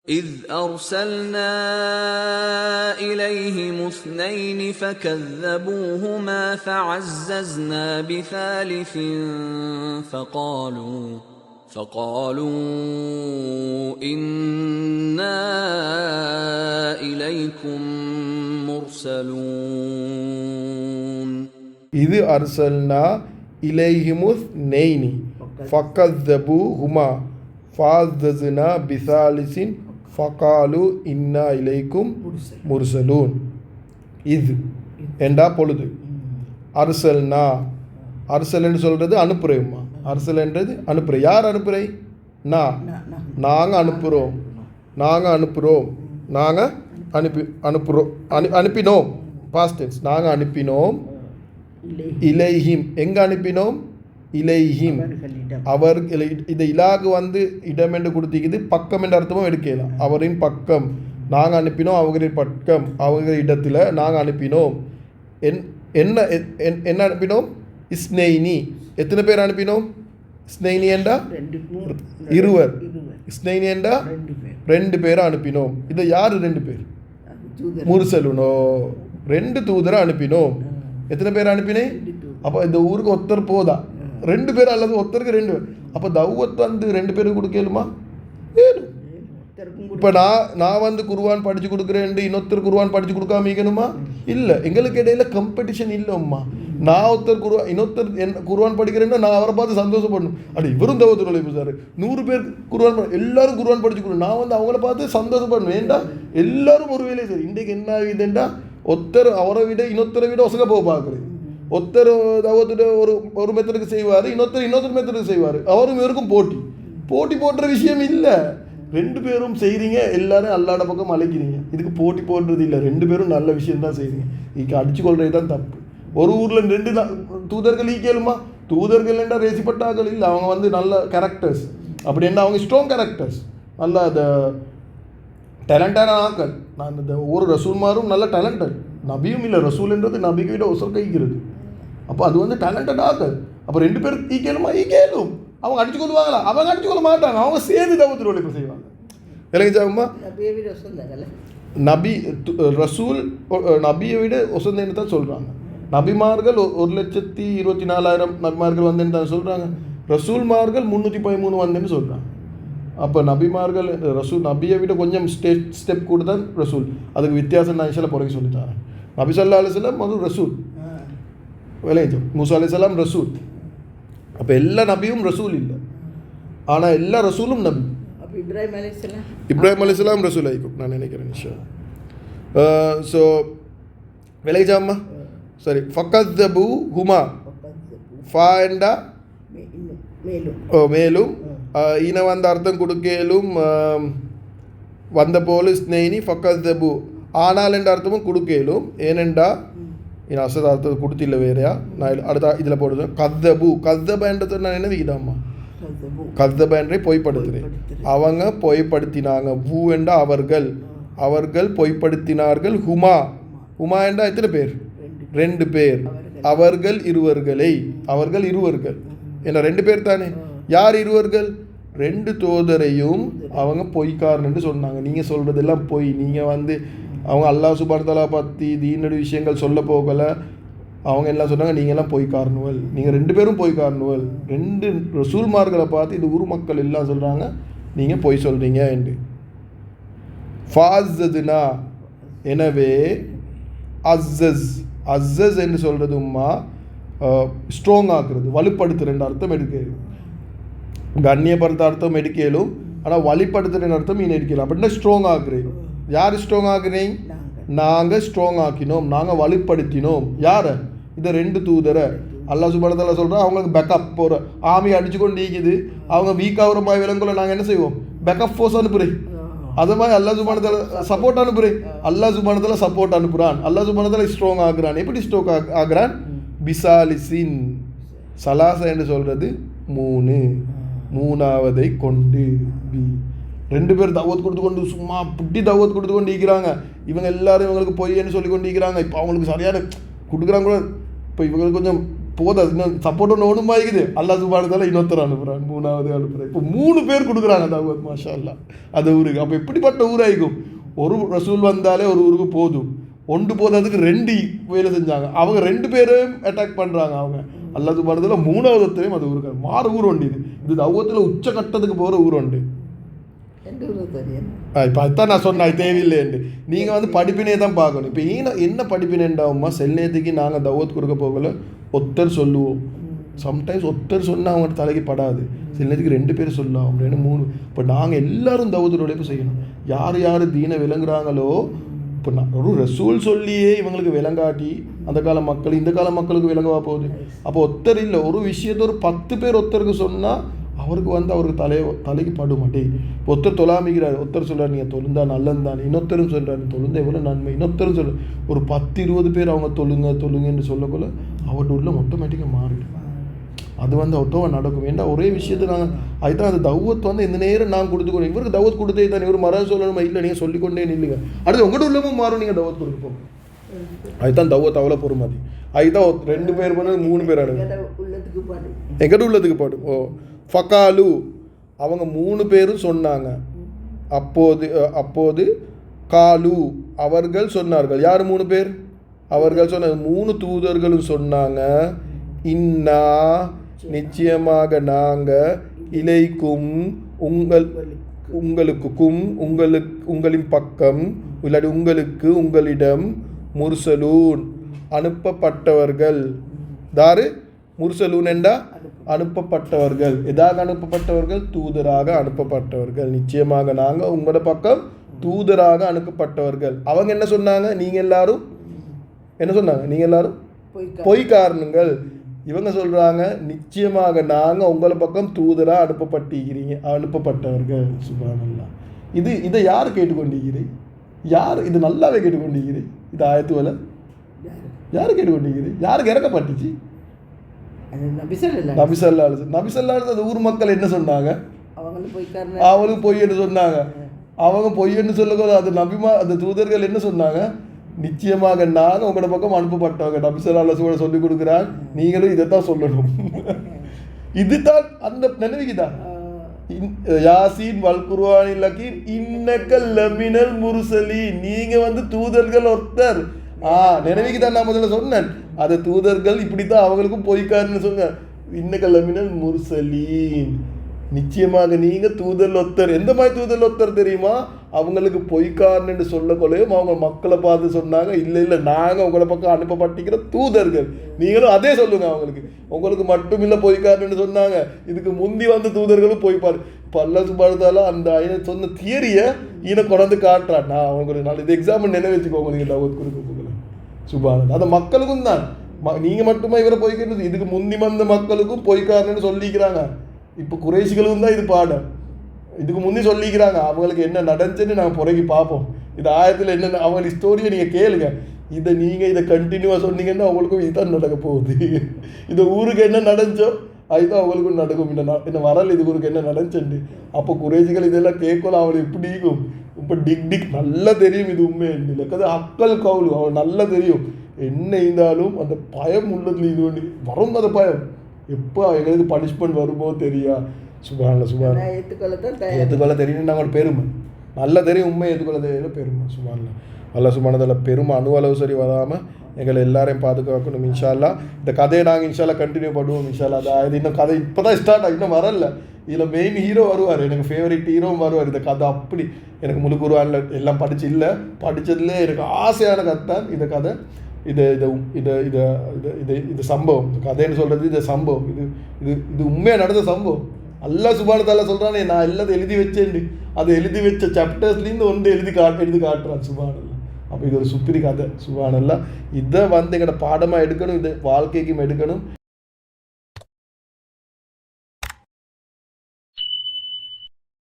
إذ أرسلنا إليهم اثنين فكذبوهما فعززنا بثالث فقالوا إنا إليكم مرسلون إذ أرسلنا إليهم اثنين فكذبوهما فعززنا بثالث ஃபகாலு இன்னா இலைக்கும் முர்சலூன். இது என்றா பொழுது அரசல்னா அரசல்னு சொல்கிறது அனுப்புகிறேம்மா. அரசல்ன்றது அனுப்புகிறேன். யார் அனுப்புகிறே? நாங்கள் அனுப்புகிறோம். நாங்கள் அனுப்பினோம். Past tense. நாங்கள் அனுப்பினோம். இலைஹிம் எங்கே அனுப்பினோம்? இலைஹிம் அவர்கள். இந்த இலாகு இடம் என்று கொடுத்திக்குது. பக்கம் என்ற அர்த்தமும் எடுக்கலாம். அவரின் பக்கம் நாங்கள் அனுப்பினோம். அவர்களின் பக்கம் அவர்கள் இடத்துல நாங்கள் அனுப்பினோம். என்ன என்ன அனுப்பினோம்? இஸ்னெய்னி. எத்தனை பேர் அனுப்பினோம்? இஸ்னெய்னி என்றா இருவர். இஸ்னெய்னி என்றா 2 பேரை அனுப்பினோம். இதை யார் 2 பேர்? முர்சலுனோ 2 தூதரை அனுப்பினோம். எத்தனை பேர் அனுப்பினேன்? அப்போ இந்த ஊருக்கு ஒருத்தர் போதா? 2 பேர் அல்லது ஒருத்தருக்கு 2 பேர். அப்போ தௌவத் 2 பேருக்கு கொடுக்கலுமா? இப்போ நான் குர்ஆன் படித்து கொடுக்குறேன், இன்னொருத்தர் குர்ஆன் படித்து கொடுக்காம இருக்கணுமா? இல்லை. எங்களுக்கு இடையில கம்பெடிஷன் இல்லைம்மா. நான் இன்னொருத்தர் குர்ஆன் படிக்கிறேன்னா நான் அவரை பார்த்து சந்தோஷப்படணும். அப்படி இவரும் தௌவத்துல் உழைப்பு சார் 100 பேர் குர்ஆன் எல்லாரும் குர்ஆன் படிச்சு கொடுக்கணும். நான் அவங்கள பார்த்து சந்தோஷப்படணும். ஏண்டா எல்லாரும் ஒரு வேலையை சார். இன்றைக்கு என்ன ஆகுதுண்டா, ஒருத்தர் அவரை விட இன்னொருத்தரை விட ஒசங்க போக பார்க்குறேன். ஒருத்தர் தௌவத்துட்டு ஒரு மெத்தடுக்கு செய்வார், இன்னொருத்தர் மெத்தடுக்கு செய்வார். அவரும் இவருக்கும் போட்டி போடுற விஷயம் இல்லை. 2 பேரும் செய்கிறீங்க, எல்லாரும் அல்லாட பக்கம் அழைக்கிறீங்க. இதுக்கு போட்டி போடுறது இல்லை. 2 பேரும் நல்ல விஷயந்தான் செய்கிறீங்க. இதுக்கு அடிச்சு கொள்றது தான் தப்பு. ஒரு ஊரில் 2 தூதர்கள் ஈக்கலுமா? தூதர்கள் என்றால் ரேசிப்பட்டாக்கள் இல்லை. அவங்க நல்ல கேரக்டர்ஸ். அப்படி என்ன அவங்க ஸ்ட்ராங் கேரக்டர்ஸ், நல்ல அந்த டேலண்டான ஆக்கள். நான் இந்த ஒரு ரசூல்மாரும் நல்ல டேலண்டட். நபியும் இல்லை. ரசூல்ன்றது நபிக்கு விட ஒசர் கைக்கிறது. அப்போ அது டேலண்டட் ஆக்கள். அப்போ 2 பேர் ஈக்கலுமா? ஈக்கலும். அவங்க அடிச்சு கொள்வாங்களா? அவங்க அடிச்சு கொள்ள மாட்டாங்க. அவங்க சேர்ந்து தௌவத்துல் உழைப்பு செய்வாங்க. விளங்கிச்சாங்கம்மா? நபி ரசூல் நபியை விட ஒசந்தேன்னு தான் சொல்கிறாங்க. நபிமார்கள் 1,24,000 நபிமார்கள் வந்தேன்னு தான் சொல்கிறாங்க. ரசூல்மார்கள் 313 வந்தேன்னு சொல்கிறாங்க. அப்போ நபிமார்கள் நபியை விட கொஞ்சம் ஸ்டெப் கூட தான் ரசூல். அதுக்கு வித்தியாசம் நான் இன்ஷால்லா பிறகு சொல்லித்தரேன். நபி ஸல்லல்லாஹு அலைஹி வஸல்லம் முதல் ரசூல். விளங்கிச்சோம். மூசா அலைஹிஸ்ஸலாம் ரசூல். அப்போ எல்லா நபியும் ரசூல் இல்லை, ஆனால் எல்லா ரசூலும் நபி. இப்ராஹிம் அலைஹிஸ்ஸலாம் ரசூல் ஆகிக்கும் நான் நினைக்கிறேன் இன்ஷால்லா. ஸோ விளங்கிச்சாம்மா? சரி. ஃபகஸ்ஸபு ஹுமா ஃபா மேலும் ஈன அர்த்தம் கொடுக்கலும் வந்த போல ஸ்னெய்னி ஃபகஸ்ஸபு ஆனால் என்ற அர்த்தமும் கொடுக்கலும். ஏனெண்டா என் அசத அர்த்தத்தை கொடுத்தில்ல வேறையா. நான் அடுத்த இதில் போடுறேன். கத்தபன்றது நான் என்ன விகிதாம்மா? கத்தபன்றே பொய்ப்படுத்துகிறேன். அவங்க பொய்ப்படுத்தினாங்க. பூ என்றா அவர்கள் பொய்ப்படுத்தினார்கள். ஹுமா என்றா எத்தனை பேர்? 2 பேர். அவர்கள் இருவர்கள் என்ன 2 பேர் தானே. யார் இருவர்கள்? 2 தூதரையும் அவங்க பொய்க்காரன்னு சொன்னாங்க. நீங்கள் சொல்கிறதெல்லாம் பொய். நீங்கள் அவங்க அல்லாஹ் சுப்ஹானஹு வ தஆலா பற்றி தீனுடைய விஷயங்கள் சொல்ல போகலை. அவங்க எல்லாம் சொன்னாங்க நீங்கள் எல்லாம் பொய்க்காரனுவல், நீங்கள் 2 பேரும் பொய்க்காரனுவல். 2 ரசூல்மார்களை பார்த்து இது ஊர் மக்கள் எல்லாம் சொல்கிறாங்க நீங்கள் பொய் சொல்கிறீங்க என்று. ஃபாஸதுனா எனவே அஸ்ஸஸ் என்று சொல்கிறதும்மா ஸ்ட்ராங் ஆக்குறது, வலுப்படுத்துகிற அர்த்தம் எடுக்கிறது. கண்ணியப்படுத்த அர்த்தம் எடுக்கலும், ஆனால் வலுப்படுத்துகிற அர்த்தம் மீன் எடுக்கலாம். அப்படின்னா ஸ்ட்ராங் ஆக்குறேன். யார் ஸ்ட்ராங் ஆக்குறீங்க? நாங்கள் ஸ்ட்ராங் ஆக்கினோம், நாங்கள் வலுப்படுத்தினோம். யாரை? இதை 2 தூதரை. அல்லாஹ் சுப்ஹானஹு வ தஆலா சொல்கிறோம் அவங்களுக்கு பேக்கப் போகிற ஆமி அடிச்சு கொண்டு ஈக்குது. அவங்க வீக் ஆகிற மாதிரி விலங்குல நாங்கள் என்ன செய்வோம்? பேக்கப் ஃபோர்ஸ் அனுப்புகிறேன். அது மாதிரி அல்லாஹ் சுப்ஹானஹு வ தஆலா சப்போர்ட் அனுப்புகிறேன். அல்லாஹ் சுப்ஹானஹு வ தஆலா சப்போர்ட் அனுப்புகிறான். அல்லாஹ் சுப்ஹானஹு வ தஆலா ஸ்ட்ராங் ஆகுறான். எப்படி ஸ்ட்ராங் ஆகுறான்? பிசாலிசின். சலாசா என்று சொல்கிறது 3, 3ஆவதை கொண்டு. 2 பேர் தவத் கொடுத்து கொண்டு சும்மா புட்டி தவத் கொடுத்து கொண்டு இருக்கிறாங்க. இவங்க எல்லாரும் இவங்களுக்கு பொய்ன்னு சொல்லி கொண்டு இருக்கிறாங்க. இப்போ அவங்களுக்கு சரியான கொடுக்குறாங்க கூட. இப்போ இவங்களுக்கு கொஞ்சம் போதும் இன்னும் சப்போர்ட் ஒன்று ஒன்றுமாயிக்குது. அல்லாஹ் சுப்ஹானஹு இன்னொருத்தர் அனுப்புகிறான், 3வது அனுப்புகிறேன். இப்போ 3 பேர் கொடுக்குறாங்க தாவத், மாஷா அல்லாஹ், அந்த ஊருக்கு. அப்போ எப்படிப்பட்ட ஊராயிக்கும்? ஒரு ரசூல் வந்தாலே ஒரு ஊருக்கு போதும், ஒன்று போதுறதுக்கு 2 வேலை செஞ்சாங்க. அவங்க 2 பேரும் அட்டாக் பண்ணுறாங்க. அவங்க அல்லாஹ் சுப்ஹானஹு 3வதுத்தையும் அது ஊருக்கு மாறு ஊர் உண்டு. இது தௌவத்தில் உச்சகட்டத்துக்கு போகிற ஊர் உண்டு. இப்போ அதுதான் நான் சொன்னேன், அது தேவையில்லைன்னு. நீங்கள் வந்து படிப்பினையை தான் பார்க்கணும். இப்போ என்ன படிப்பினைண்டாகுமா? செல்நேத்துக்கு நாங்கள் தௌவத் கொடுக்க போகல, ஒருத்தர் சொல்லுவோம். சம்டைம்ஸ் ஒருத்தர் சொன்னால் அவங்க தலைக்கு படாது, சில நேரத்துக்கு 2 பேர் சொல்லலாம், அப்படின்னு 3. இப்போ நாங்கள் எல்லோரும் தௌவத்துடைய உழைப்பு செய்யணும். யார் யார் தீனை விளங்குறாங்களோ, இப்போ ஒரு ரசூல் சொல்லியே இவங்களுக்கு விளங்காட்டி அந்த கால மக்கள் இந்த கால மக்களுக்கு விளங்கவா போகுது? அப்போ ஒருத்தர் இல்லை, ஒரு விஷயத்த ஒரு 10 பேர் ஒருத்தருக்கு சொன்னால் அவருக்கு வந்து அவருக்கு தலைக்கு பட மாட்டே. இப்போ ஒருத்தர் தொழாமிக்கிறார், ஒருத்தர் சொல்கிறார் நீங்கள் தொழுந்தா நல்லந்தான், இன்னொருத்தரும் சொல்கிறார் தொழுந்தா எவ்வளோ நன்மை, இன்னொருத்தரும் சொல்கிறார். ஒரு 10-20 பேர் அவங்க தொழுங்கன்னு சொல்லக்குள்ள அவர்கிட்ட உள்ள ஆட்டோமேட்டிக்காக மாறிடும். அது வந்து ஒத்தவன் நடக்கும். ஏன்னா ஒரே விஷயத்தை நாங்கள் அதுதான் அந்த தௌவத் வந்து இந்த நேரம் நான் கொடுத்துக்கணும். இவருக்கு தௌவத் கொடுத்தே தான் இவர் மரம் சொல்லணுமா? இல்லை, நீங்கள் சொல்லிக்கொண்டே நில்லுங்க, அடுத்து உங்கள்கிட்ட உள்ளமும் மாறும், நீங்கள் தௌவத் கொடுப்போம். அதுதான் தௌவத் அவ்வளோ பொறுமதி. அதுதான் 2 பேர் பண்ணது 3 பேர் அனுப்பு எங்கிட்ட உள்ளதுக்கு பாடும். ஓ ஃபகாலு அவங்க 3 பேரும் சொன்னாங்க. அப்போது காலு அவர்கள் சொன்னார்கள். யார் 3 பேர்? அவர்கள் சொன்னாங்க. 3 தூதர்களும் சொன்னாங்க, இன்னா நிச்சயமாக நாங்கள் இலைக்கும் உங்களின் பக்கம் இல்லாட்டி உங்களிடம் முர்சலூன் அனுப்பப்பட்டவர்கள். தாரு முர்சலூன் என்றா அனுப்பப்பட்டவர்கள். எதாக அனுப்பப்பட்டவர்கள்? தூதராக அனுப்பப்பட்டவர்கள். நிச்சயமாக நாங்கள் உங்களோட பக்கம் தூதராக அனுப்பப்பட்டவர்கள். அவங்க என்ன சொன்னாங்க? நீங்கள் எல்லாரும் என்ன சொன்னாங்க? நீங்கள் எல்லாரும் பொய்க்காரனுங்கள். இவங்க சொல்கிறாங்க, நிச்சயமாக நாங்கள் உங்களை பக்கம் தூதராக அனுப்பப்பட்டவர்கள். சுப்ஹானல்லாஹ். இதை யார் கேட்டுக்கொண்டிருக்கிறீர்? யார் இது நல்லாவே கேட்டுக்கொண்டிருக்கிறீர்? இது ஆயத்துவல யார் கேட்டுக்கொண்டிருக்கிறீர்? யாருக்கு இறக்கப்பட்டுச்சு? நபிசல்லாஹு அந்த ஊர் மக்கள் என்ன சொன்னாங்க? அவங்களுக்கு பொய் என்று சொன்னாங்க. அவங்க பொய் என்று சொல்லக்கூட அந்த தூதர்கள் என்ன சொன்னாங்க? நிச்சயமாக நாங்கள் உங்களோட பக்கம் அனுப்பப்பட்டவங்க. நபிசல்லாஹு சொல்லிக் கொடுக்குறாங்க, நீங்களும் இதைத்தான் சொல்லணும். இதுதான் அந்த நினைவுக்குதான் யாசீன் வல் குர்ஆனில் ஹக்கீம் இன்னக்கல் லமினல் முர்சலீன். நீங்கள் வந்து தூதர்கள் ஒருத்தர். நினைவுக்கு தான் நான் முதல்ல சொன்னேன், அது தூதர்கள் இப்படித்தான் அவங்களுக்கும் பொய்க்காருன்னு சொன்னேன். இன்னக்கல் லமினல் முர்சலீன், நிச்சயமாக நீங்கள் தூதர் ஒருத்தர். எந்த மாதிரி தூதர் ஒருத்தர் தெரியுமா? அவங்களுக்கு பொய்க்காரன்னு சொல்லக்கொள்ளையும் அவங்க மக்களை பார்த்து சொன்னாங்க, இல்லை நாங்கள் உங்களை பக்கம் அனுப்பப்பட்டிருக்கிற தூதர்கள், நீங்களும் அதே சொல்லுங்க. உங்களுக்கு மட்டும் இல்லை பொய்க்காரன்னு சொன்னாங்க. இதுக்கு முந்தி வந்த தூதர்களும் பொய்ப்பார். இப்போ அல்லாஹ் சுப்ஹானஹு அந்த சொன்ன தியரியை கொண்டாந்து காட்டுறான். நான் அவங்களுக்கு ஒரு நாள் இது எக்ஸாம்பிள் நினைவு வச்சுக்கோங்க. நீங்கள் தௌவத் கொடுக்க போகல சுப்ஹானல்லாஹ். அந்த மக்களுக்கும் தான் நீங்கள் மட்டுமா இவரை பொய்க்கிறது, இதுக்கு முந்தி வந்த மக்களுக்கும் பொய்க்காரன்னு சொல்லிக்கிறாங்க. இப்போ குறைஷிகளும் தான் இது பாடம். இதுக்கு முந்தி சொல்லிக்கிறாங்க. அவங்களுக்கு என்ன நடந்துச்சுன்னு நாங்கள் புறக்கி பார்ப்போம். இது ஆயத்தில் என்ன அவங்க ஸ்டோரியை நீங்கள் கேளுங்க. இதை கண்டினியூவாக சொன்னீங்கன்னா அவங்களுக்கும் இதுதான் நடக்க போகுது. இந்த ஊருக்கு என்ன நடந்துச்சோ அதுதான் அவங்களுக்கும் நடக்கும். இந்த வரல் இது ஊருக்கு என்ன நடந்துச்சுண்டு. அப்போ குறைஷிகள் இதெல்லாம் கேட்கலாம். அவளுக்கு எப்படி இருக்கும்? இப்போ டிக் நல்லா தெரியும் இது உண்மை இல்லை. அக்கல் கவுலு அவள் நல்லா தெரியும். என்ன இருந்தாலும் அந்த பயம் உள்ளதுல இது ஒன்று வரும். அந்த பயம் எப்போ எங்களுக்கு பனிஷ்மெண்ட் வருமோ தெரியா. சுப்ஹானல்லாஹ் ஏற்றுக்கொள்ள தெரியும். நாங்கள் பெருமை நல்லா தெரியும். உண்மை ஏற்றுக்கொள்ள தெரியல பெருமை. சுப்ஹானல்லாஹ். அல்லாஹ் சுப்ஹானஹு பெருமை அணுவளவு சரி வராமல் எங்களை எல்லாரையும் பாதுகாக்கணும். இன்ஷா அல்லாஹ். இந்த கதையை நாங்கள் இன்ஷா அல்லாஹ் கண்டினியூ பண்ணுவோம். இன்ஷா அல்லாஹ். அதாவது இன்னும் கதை இப்போ தான் ஸ்டார்ட் ஆகும், இன்னும் வரல. இதில் மெயின் ஹீரோ வருவார், எனக்கு ஃபேவரட் ஹீரோவும் வருவார். இந்த கதை அப்படி எனக்கு முழு குர்ஆன்ல எல்லாம் படித்ததுலேயே எனக்கு ஆசையான கதை தான் இந்த கதை. இது சம்பவம். கதைன்னு சொல்கிறது இது சம்பவம். இது உண்மையாக நடந்த சம்பவம். அல்லாஹ் சுப்ஹானஹு வ தஆலா சொல்கிறானே, நான் எல்லாத்தையும் எழுதி வச்சேன். அது எழுதி வச்ச சாப்டர்ஸ்லேருந்து ஒன்று எழுதி காட்டுறான். சுப்ஹானல்லாஹ். அப்போ இது ஒரு சுப்பிரி கதை. சுப்ஹானல்லாஹ். இதை வந்து எங்களோட பாடமாக எடுக்கணும், இதை வாழ்க்கைக்கும் எடுக்கணும்.